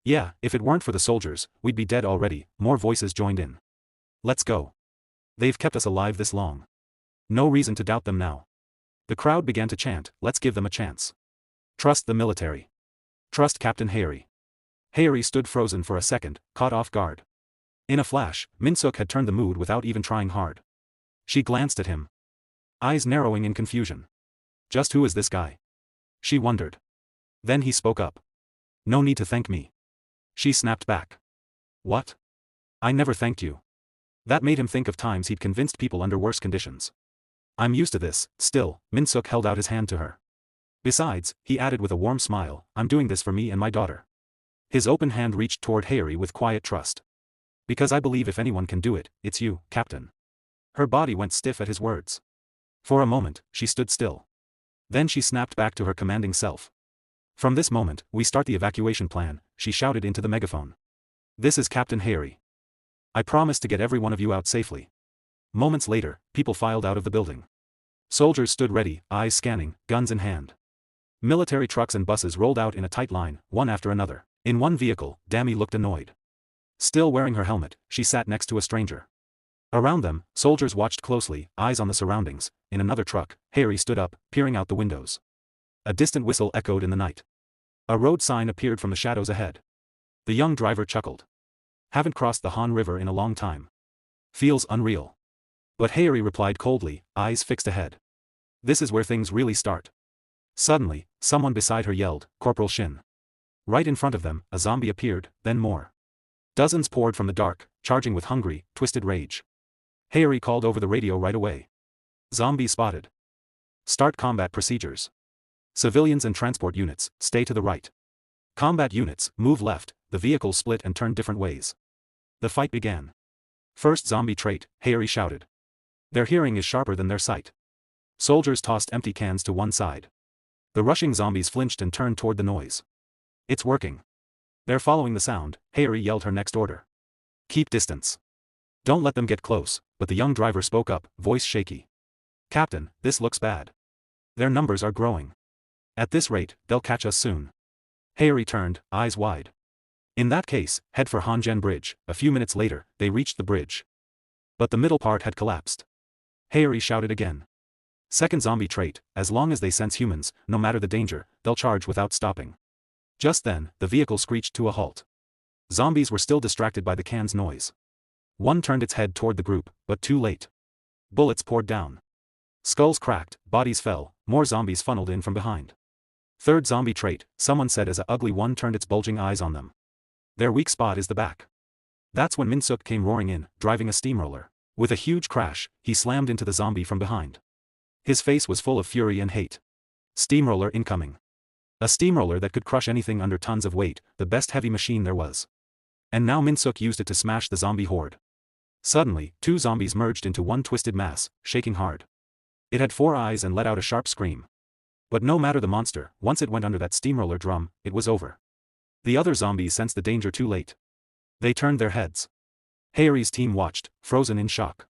Yeah, if it weren't for the soldiers, we'd be dead already, more voices joined in. Let's go. They've kept us alive this long. No reason to doubt them now. The crowd began to chant, let's give them a chance. Trust the military. Trust Captain Harry. Harry stood frozen for a second, caught off guard. In a flash, Min-suk had turned the mood without even trying hard. She glanced at him. Eyes narrowing in confusion. Just who is this guy? She wondered. Then he spoke up. No need to thank me. She snapped back. What? I never thanked you. That made him think of times he'd convinced people under worse conditions. I'm used to this, still, Min-suk held out his hand to her. Besides, he added with a warm smile, I'm doing this for me and my daughter. His open hand reached toward Harry with quiet trust. Because I believe if anyone can do it, it's you, Captain. Her body went stiff at his words. For a moment, she stood still. Then she snapped back to her commanding self. From this moment, we start the evacuation plan, she shouted into the megaphone. This is Captain Harry. I promise to get every one of you out safely. Moments later, people filed out of the building. Soldiers stood ready, eyes scanning, guns in hand. Military trucks and buses rolled out in a tight line, one after another. In one vehicle, Dami looked annoyed. Still wearing her helmet, she sat next to a stranger. Around them, soldiers watched closely, eyes on the surroundings. In another truck, Harry stood up, peering out the windows. A distant whistle echoed in the night. A road sign appeared from the shadows ahead. The young driver chuckled. Haven't crossed the Han River in a long time. Feels unreal. But Harry replied coldly, eyes fixed ahead. This is where things really start. Suddenly, someone beside her yelled, Corporal Shin. Right in front of them, a zombie appeared, then more. Dozens poured from the dark, charging with hungry, twisted rage. Harry called over the radio right away. Zombie spotted. Start combat procedures. Civilians and transport units, stay to the right. Combat units, move left. The vehicles split and turned different ways. The fight began. First zombie trait, Harry shouted. Their hearing is sharper than their sight. Soldiers tossed empty cans to one side. The rushing zombies flinched and turned toward the noise. It's working. They're following the sound, Harry yelled her next order. Keep distance. Don't let them get close, but the young driver spoke up, voice shaky. Captain, this looks bad. Their numbers are growing. At this rate, they'll catch us soon. Harry turned, eyes wide. In that case, head for Hanjen Bridge. A few minutes later, they reached the bridge. But the middle part had collapsed. Harry shouted again. Second zombie trait, as long as they sense humans, no matter the danger, they'll charge without stopping. Just then, the vehicle screeched to a halt. Zombies were still distracted by the can's noise. One turned its head toward the group, but too late. Bullets poured down. Skulls cracked, bodies fell, more zombies funneled in from behind. Third zombie trait, someone said as a ugly one turned its bulging eyes on them. Their weak spot is the back. That's when Min-suk came roaring in, driving a steamroller. With a huge crash, he slammed into the zombie from behind. His face was full of fury and hate. Steamroller incoming. A steamroller that could crush anything under tons of weight, the best heavy machine there was. And now Min-suk used it to smash the zombie horde. Suddenly, two zombies merged into one twisted mass, shaking hard. It had 4 eyes and let out a sharp scream. But no matter the monster, once it went under that steamroller drum, it was over. The other zombies sensed the danger too late. They turned their heads. Harry's team watched, frozen in shock.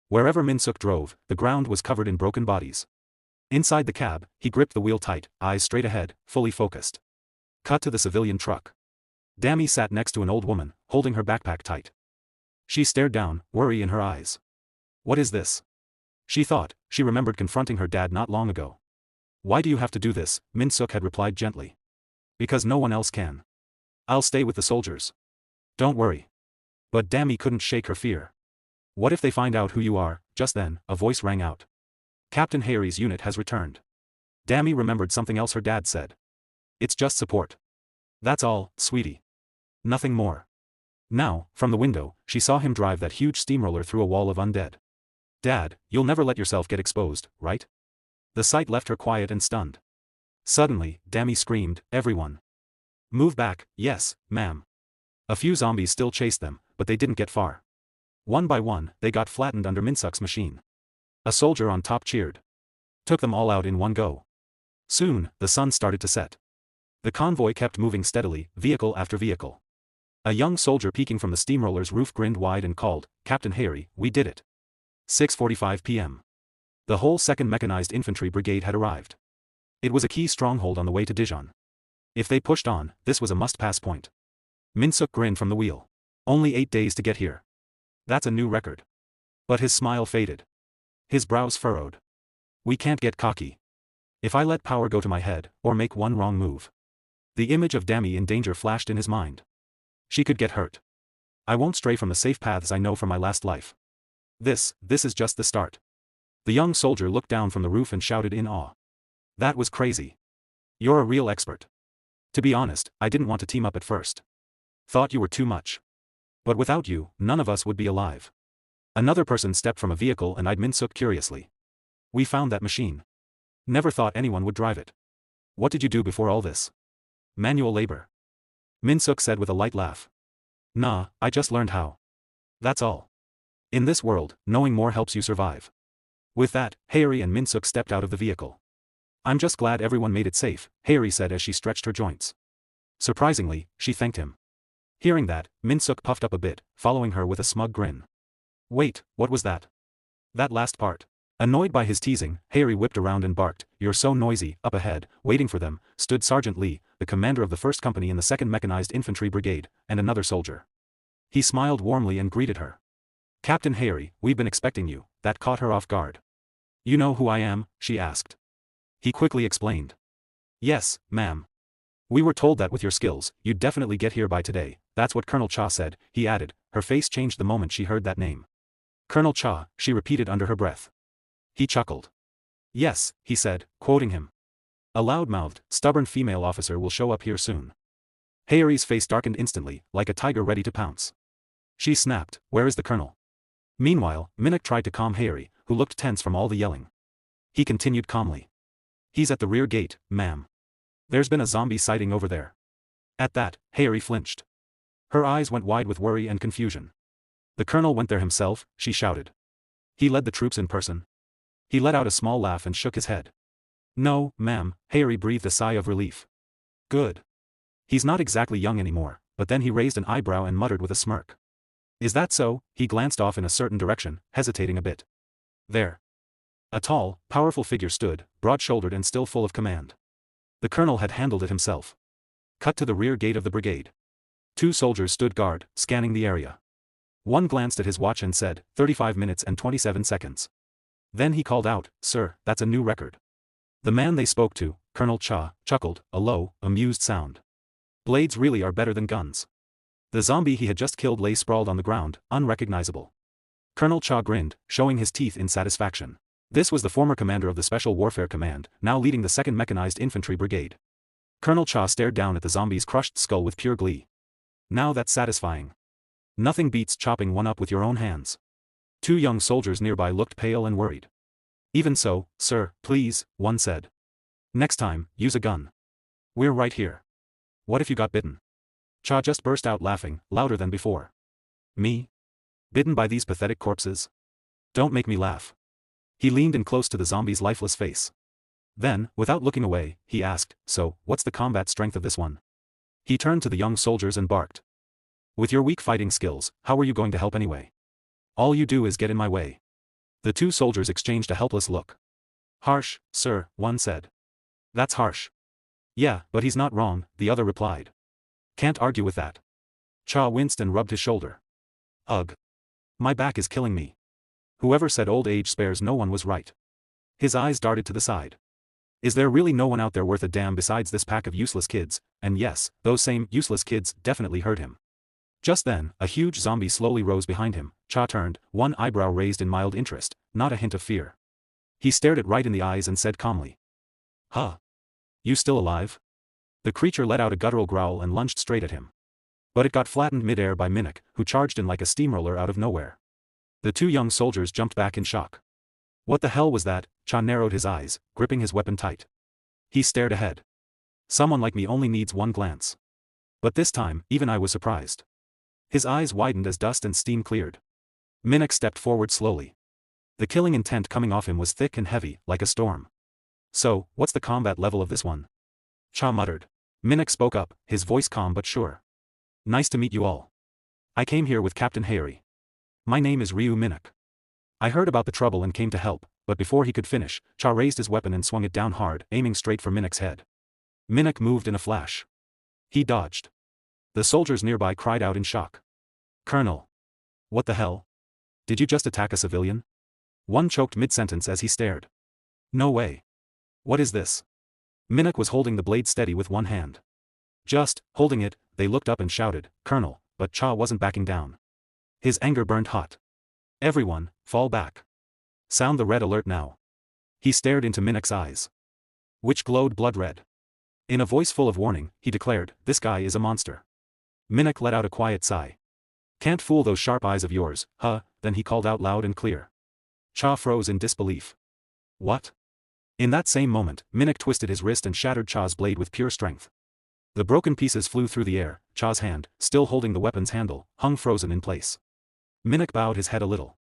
Wherever Min-suk drove, the ground was covered in broken bodies. Inside the cab, he gripped the wheel tight, eyes straight ahead, fully focused. Cut to the civilian truck. Dammy sat next to an old woman, holding her backpack tight. She stared down, worry in her eyes. What is this? She thought. She remembered confronting her dad not long ago. Why do you have to do this? Min-suk had replied gently. Because no one else can. I'll stay with the soldiers. Don't worry. But Dammy couldn't shake her fear. What if they find out who you are? Just then, a voice rang out. Captain Harry's unit has returned. Dammy remembered something else her dad said. It's just support. That's all, sweetie. Nothing more. Now, from the window, she saw him drive that huge steamroller through a wall of undead. Dad, you'll never let yourself get exposed, right? The sight left her quiet and stunned. Suddenly, Dammy screamed, everyone. Move back, yes, ma'am. A few zombies still chased them, but they didn't get far. One by one, they got flattened under Min-suk's machine. A soldier on top cheered. Took them all out in one go. Soon, the sun started to set. The convoy kept moving steadily, vehicle after vehicle. A young soldier peeking from the steamroller's roof grinned wide and called, Captain Harry, we did it. 6:45 p.m. The whole 2nd Mechanized Infantry Brigade had arrived. It was a key stronghold on the way to Dijon. If they pushed on, this was a must-pass point. Min-suk grinned from the wheel. Only 8 days to get here. That's a new record. But his smile faded. His brows furrowed. We can't get cocky. If I let power go to my head, or make one wrong move. The image of Dammy in danger flashed in his mind. She could get hurt. I won't stray from the safe paths I know from my last life. This is just the start. The young soldier looked down from the roof and shouted in awe. That was crazy. You're a real expert. To be honest, I didn't want to team up at first. Thought you were too much. But without you, none of us would be alive. Another person stepped from a vehicle and eyed Min-suk curiously. We found that machine. Never thought anyone would drive it. What did you do before all this? Manual labor. Min-suk said with a light laugh. Nah, I just learned how. That's all. In this world, knowing more helps you survive. With that, Harry and Min-suk stepped out of the vehicle. I'm just glad everyone made it safe, Harry said as she stretched her joints. Surprisingly, she thanked him. Hearing that, Min-suk puffed up a bit, following her with a smug grin. Wait, what was that? That last part. Annoyed by his teasing, Harry whipped around and barked, You're so noisy. Up ahead, waiting for them, stood Sergeant Lee, the commander of the 1st Company in the 2nd Mechanized Infantry Brigade, and another soldier. He smiled warmly and greeted her. Captain Harry, we've been expecting you. That caught her off guard. You know who I am? She asked. He quickly explained. Yes, ma'am. We were told that with your skills, you'd definitely get here by today. That's what Colonel Cha said, he added. Her face changed the moment she heard that name. Colonel Cha, she repeated under her breath. He chuckled. Yes, he said, quoting him. A loud-mouthed, stubborn female officer will show up here soon. Harry's face darkened instantly, like a tiger ready to pounce. She snapped, Where is the colonel? Meanwhile, Minuk tried to calm Harry, who looked tense from all the yelling. He continued calmly. He's at the rear gate, ma'am. There's been a zombie sighting over there. At that, Harry flinched. Her eyes went wide with worry and confusion. The colonel went there himself, she shouted. He led the troops in person. He let out a small laugh and shook his head. No, ma'am, Harry breathed a sigh of relief. Good. He's not exactly young anymore, but then he raised an eyebrow and muttered with a smirk. Is that so? He glanced off in a certain direction, hesitating a bit. There. A tall, powerful figure stood, broad-shouldered and still full of command. The colonel had handled it himself. Cut to the rear gate of the brigade. 2 soldiers stood guard, scanning the area. One glanced at his watch and said, 35 minutes and 27 seconds. Then he called out, Sir, that's a new record. The man they spoke to, Colonel Cha, chuckled, a low, amused sound. Blades really are better than guns. The zombie he had just killed lay sprawled on the ground, unrecognizable. Colonel Cha grinned, showing his teeth in satisfaction. This was the former commander of the Special Warfare Command, now leading the 2nd Mechanized Infantry Brigade. Colonel Cha stared down at the zombie's crushed skull with pure glee. Now that's satisfying. Nothing beats chopping one up with your own hands. 2 young soldiers nearby looked pale and worried. Even so, sir, please, one said. Next time, use a gun. We're right here. What if you got bitten? Cha just burst out laughing, louder than before. Me? Bitten by these pathetic corpses? Don't make me laugh. He leaned in close to the zombie's lifeless face. Then, without looking away, he asked, So, what's the combat strength of this one? He turned to the young soldiers and barked. With your weak fighting skills, how are you going to help anyway? All you do is get in my way. The 2 soldiers exchanged a helpless look. Harsh, sir, one said. That's harsh. Yeah, but he's not wrong, the other replied. Can't argue with that. Cha winced and rubbed his shoulder. Ugh. My back is killing me. Whoever said old age spares no one was right. His eyes darted to the side. Is there really no one out there worth a damn besides this pack of useless kids? And yes, those same useless kids definitely heard him. Just then, a huge zombie slowly rose behind him. Cha turned, one eyebrow raised in mild interest, not a hint of fear. He stared it right in the eyes and said calmly. Huh? You still alive? The creature let out a guttural growl and lunged straight at him. But it got flattened mid-air by Minnick, who charged in like a steamroller out of nowhere. The 2 young soldiers jumped back in shock. What the hell was that? Cha narrowed his eyes, gripping his weapon tight. He stared ahead. Someone like me only needs one glance. But this time, even I was surprised. His eyes widened as dust and steam cleared. Minnick stepped forward slowly. The killing intent coming off him was thick and heavy, like a storm. So, what's the combat level of this one? Cha muttered. Minnick spoke up, his voice calm but sure. Nice to meet you all. I came here with Captain Harry. My name is Ryu Minnick. I heard about the trouble and came to help, but before he could finish, Cha raised his weapon and swung it down hard, aiming straight for Minnick's head. Minnick moved in a flash. He dodged. The soldiers nearby cried out in shock. Colonel. What the hell? Did you just attack a civilian? One choked mid-sentence as he stared. No way. What is this? Minnick was holding the blade steady with one hand. Just, holding it, they looked up and shouted, Colonel, but Cha wasn't backing down. His anger burned hot. Everyone, fall back. Sound the red alert now. He stared into Minnick's eyes, which glowed blood red. In a voice full of warning, he declared, This guy is a monster. Minnick let out a quiet sigh. Can't fool those sharp eyes of yours, huh? Then he called out loud and clear. Cha froze in disbelief. What? In that same moment, Minnick twisted his wrist and shattered Cha's blade with pure strength. The broken pieces flew through the air. Cha's hand, still holding the weapon's handle, hung frozen in place. Minnick bowed his head a little.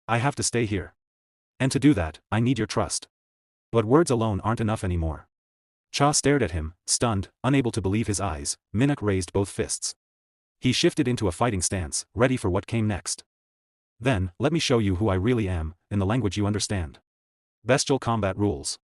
I have to stay here. And to do that, I need your trust. But words alone aren't enough anymore. Cha stared at him, stunned, unable to believe his eyes. Minnick raised both fists. He shifted into a fighting stance, ready for what came next. Then, let me show you who I really am, in the language you understand. Bestial combat rules.